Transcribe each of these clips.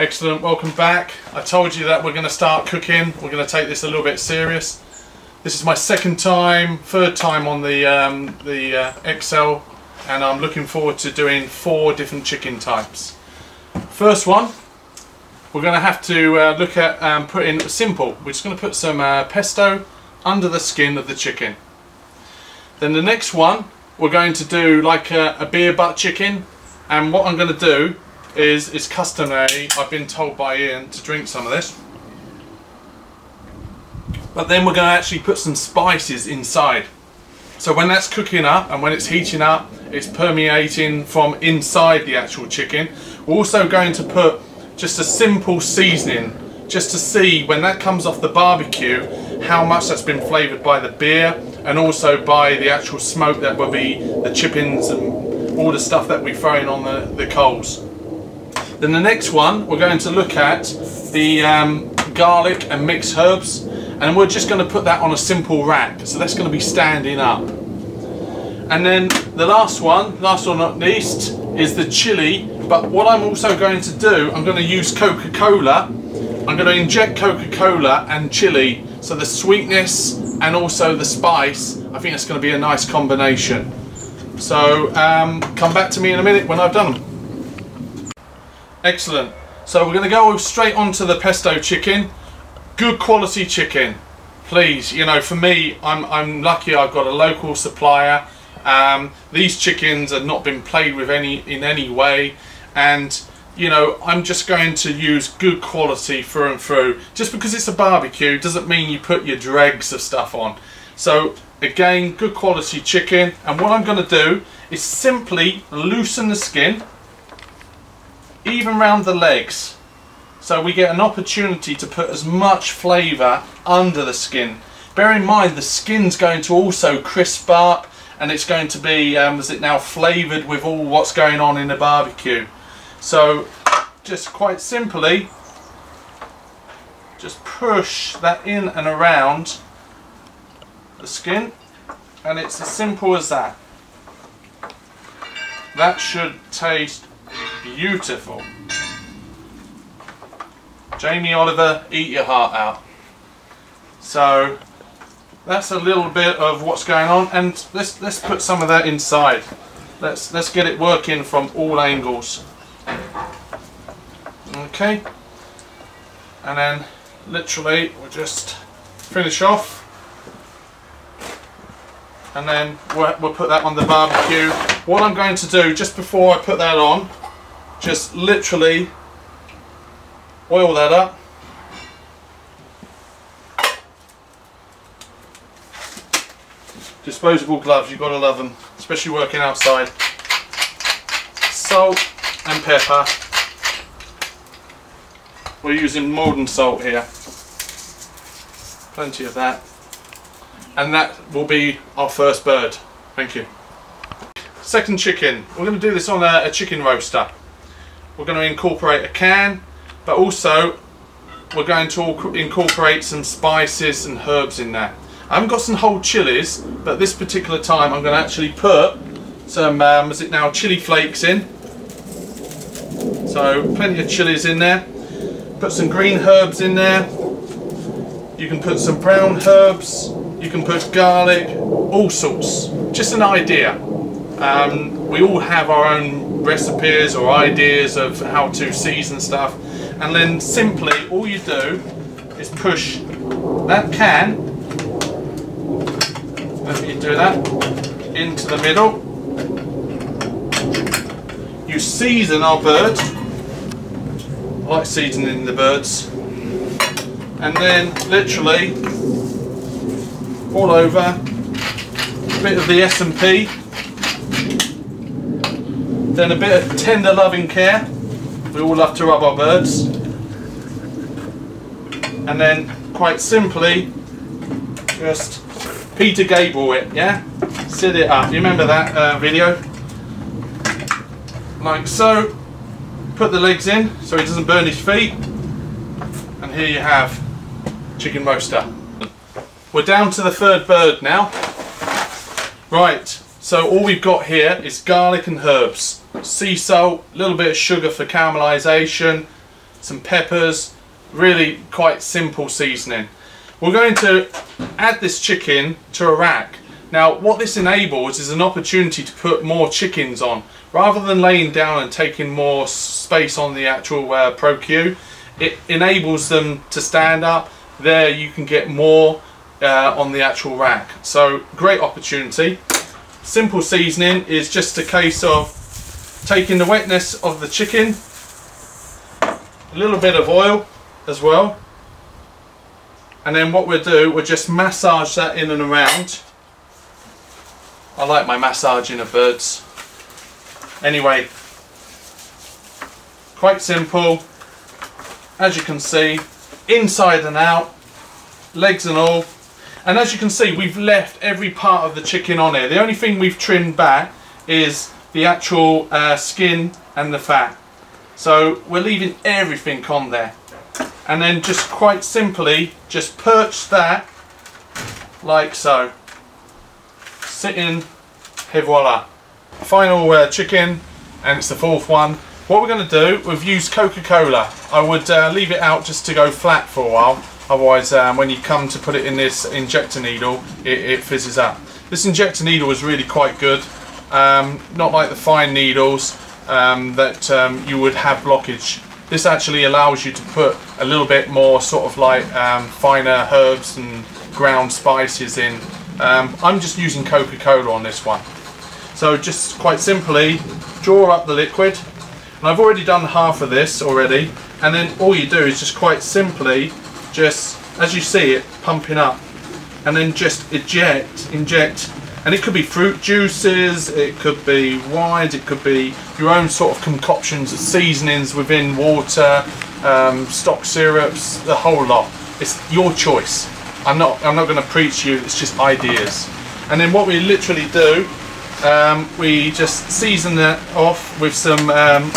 Excellent, welcome back. I told you that we're going to start cooking. We're going to take this a little bit serious. This is my third time on the XL, and I'm looking forward to doing 4 different chicken types. First one, we're going to have to look at putting simple. We're just going to put some pesto under the skin of the chicken. Then the next one, we're going to do like a beer butt chicken, and what I'm going to do is, it's customary, I've been told by Ian to drink some of this, but then we're going to actually put some spices inside. So when that's cooking up and when it's heating up, it's permeating from inside the actual chicken. We're also going to put just a simple seasoning, just to see when that comes off the barbecue how much that's been flavoured by the beer and also by the actual smoke that will be the chippings and all the stuff that we throw in on the coals. Then the next one, we're going to look at the garlic and mixed herbs, and we're just going to put that on a simple rack, so that's going to be standing up. And then the last one, last or not least, is the chili. But what I'm also going to do, I'm going to use Coca-Cola. I'm going to inject Coca-Cola and chili, so the sweetness and also the spice, I think it's going to be a nice combination. So come back to me in a minute when I've done them. Excellent. So we're going to go straight onto the pesto chicken. Good quality chicken, please. You know, for me, I'm lucky I've got a local supplier. These chickens have not been played with in any way, and you know, I'm just going to use good quality through and through. Just because it's a barbecue doesn't mean you put your dregs of stuff on. So again, good quality chicken, and what I'm going to do is simply loosen the skin even round the legs, so we get an opportunity to put as much flavour under the skin. Bear in mind the skin's going to also crisp up, and it's going to be now flavoured with all what's going on in the barbecue. So just quite simply just push that in and around the skin, and it's as simple as that. That should taste beautiful. Jamie Oliver, eat your heart out. So that's a little bit of what's going on, and let's put some of that inside. Let's get it working from all angles. Okay, and then literally we'll just finish off, and then we'll put that on the barbecue. What I'm going to do just before I put that on, just literally oil that up. Disposable gloves, you've got to love them, especially working outside. Salt and pepper. We're using Morden salt here. Plenty of that. And that will be our first bird. Thank you. Second chicken. We're going to do this on a chicken roaster. We're going to incorporate a can, but also we're going to incorporate some spices and herbs in there. I haven't got some whole chilies, but this particular time I'm going to actually put some chili flakes in. So plenty of chilies in there. Put some green herbs in there. You can put some brown herbs. You can put garlic, all sorts. Just an idea. We all have our own recipes or ideas of how to season stuff, and then simply all you do is push that can, let me do that, into the middle. You season our bird. I like seasoning the birds, and then literally all over a bit of the S&P, then a bit of tender loving care. We all love to rub our birds, and then quite simply just Peter Gabriel it, yeah? Sit it up. You remember that video? Like so. Put the legs in so he doesn't burn his feet, and here you have chicken roaster. We're down to the third bird now. Right, so all we've got here is garlic and herbs, sea salt, a little bit of sugar for caramelisation, some peppers, really quite simple seasoning. We're going to add this chicken to a rack. Now what this enables is an opportunity to put more chickens on. Rather than laying down and taking more space on the actual Pro Q, it enables them to stand up. There you can get more on the actual rack. So great opportunity. Simple seasoning is just a case of taking the wetness of the chicken, a little bit of oil as well, and then what we'll do, we'll just massage that in and around. I like my massaging of birds. Anyway, quite simple, as you can see, inside and out, legs and all. And as you can see, we've left every part of the chicken on here. The only thing we've trimmed back is the actual skin and the fat. So we're leaving everything on there. And then just quite simply, just perch that like so. Sitting, here voila. Final chicken, and it's the fourth one. What we're going to do, we've used Coca-Cola. I would leave it out just to go flat for a while. Otherwise, when you come to put it in this injector needle, it fizzes up. This injector needle is really quite good. Not like the fine needles that you would have blockage. This actually allows you to put a little bit more sort of like finer herbs and ground spices in. I'm just using Coca-Cola on this one. So just quite simply draw up the liquid, and I've already done half of this already, and then all you do is just quite simply, just as you see it pumping up, and then just inject, and it could be fruit juices, it could be wine, it could be your own sort of concoctions of seasonings within water, stock syrups, the whole lot. It's your choice. I'm not going to preach you, it's just ideas. And then what we literally do, we just season that off with some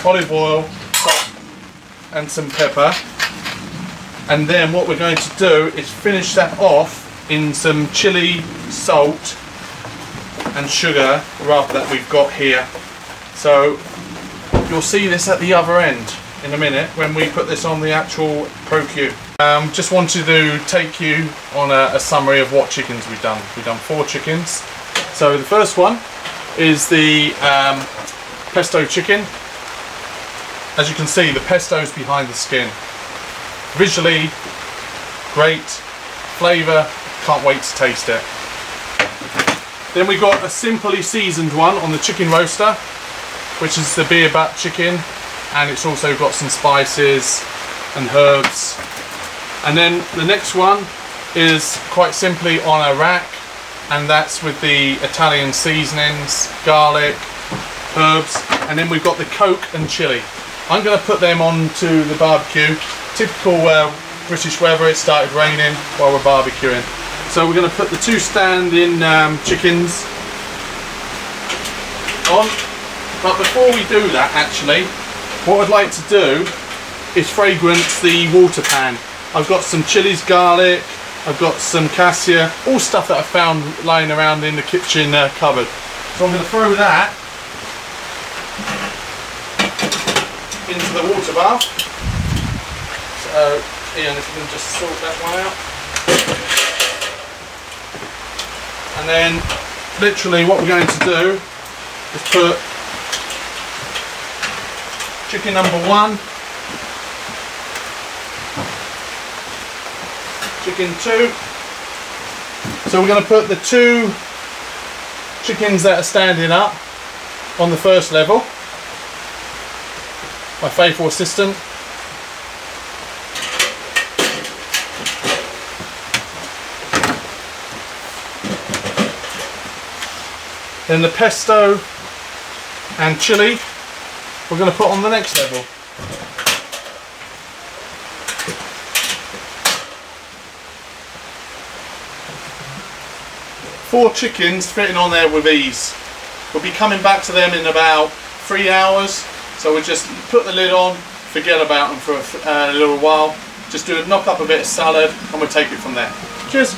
olive oil, salt and some pepper. And then what we're going to do is finish that off in some chili, salt and sugar rub that we've got here. So you'll see this at the other end in a minute when we put this on the actual Pro Q. Just wanted to take you on a summary of what chickens we've done. We've done 4 chickens. So the first one is the pesto chicken. As you can see, the pesto is behind the skin. Visually great, flavour, can't wait to taste it. Then we got a simply seasoned one on the chicken roaster, which is the beer butt chicken, and it's also got some spices and herbs. And then the next one is quite simply on a rack, and that's with the Italian seasonings, garlic, herbs, and then we've got the Coke and chili. I'm going to put them onto the barbecue. Typical British weather, it started raining while we're barbecuing. So we're going to put the 2 standing chickens on. But before we do that, actually, what I'd like to do is fragrance the water pan. I've got some chilies, garlic, I've got some cassia, all stuff that I found lying around in the kitchen cupboard. So I'm going to throw that into the water bath. So Ian, if you can just sort that one out. And then literally what we're going to do is put chicken number 1, chicken 2. So we're going to put the 2 chickens that are standing up on the first level. My faithful assistant. Then the pesto and chili we're going to put on the next level. Four chickens fitting on there with ease. We'll be coming back to them in about 3 hours, so we'll just put the lid on, forget about them for a little while, just knock up a bit of salad, and we'll take it from there. Cheers!